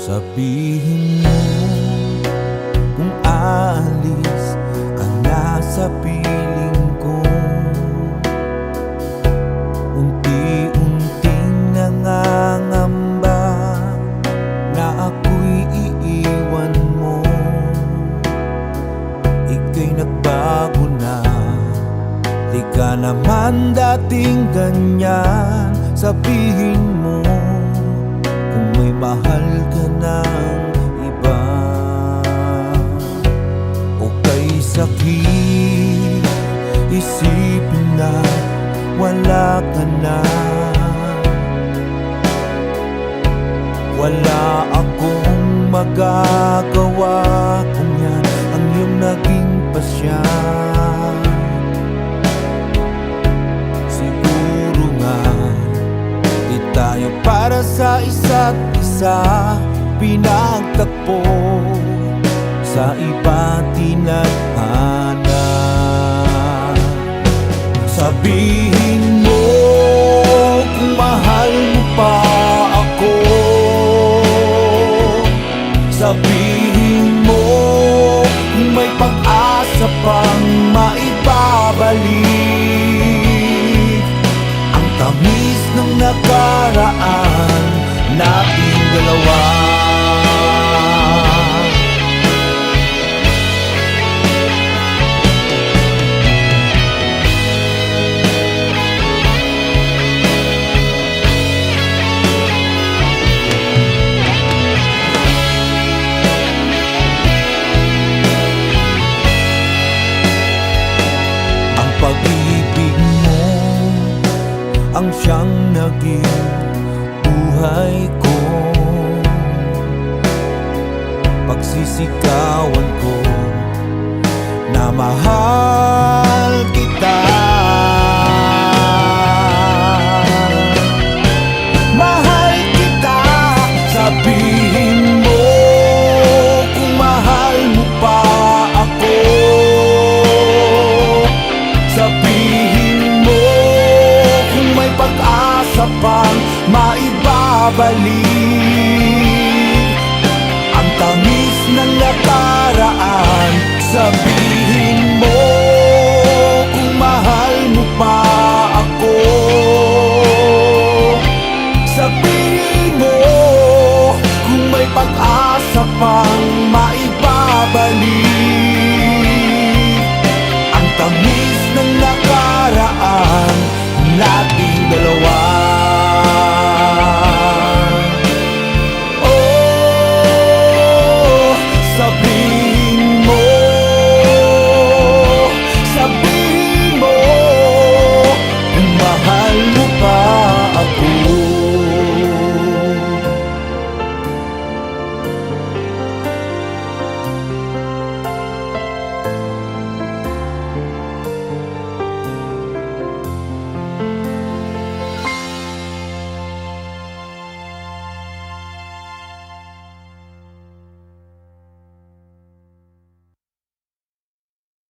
Sabihin mo kung aalis ka na sa piling ko. Unti-unting nangangamba na ako'y iiwan mo. Ika'y nagbago na, di ka naman dating ganyan. Sabihin mo kung may mahal ka ng iba. O kay sakit isipin na wala ka na. Wala akong magagawa kung yan ang iyong naging pasya. Siguro nga di tayo para sa isa't isa, pinagtagpo sa iba tinadhana. Sabihin mo kung mahal mo pa ako. Sabihin mo kung may pag-asa pang maibabalik ang tamis ng nakaraan nating dalawa. Pag-ibig mo ang siyang naging buhay ko. Pagsisikawan ko na mahal kita. Mahal kita. Sabihin mo kung mahal mo pa ako. Sabihin mo kung may pag-asa pang maibabalik ang tamis ng nakaraan. Sabihin mo kung mahal mo pa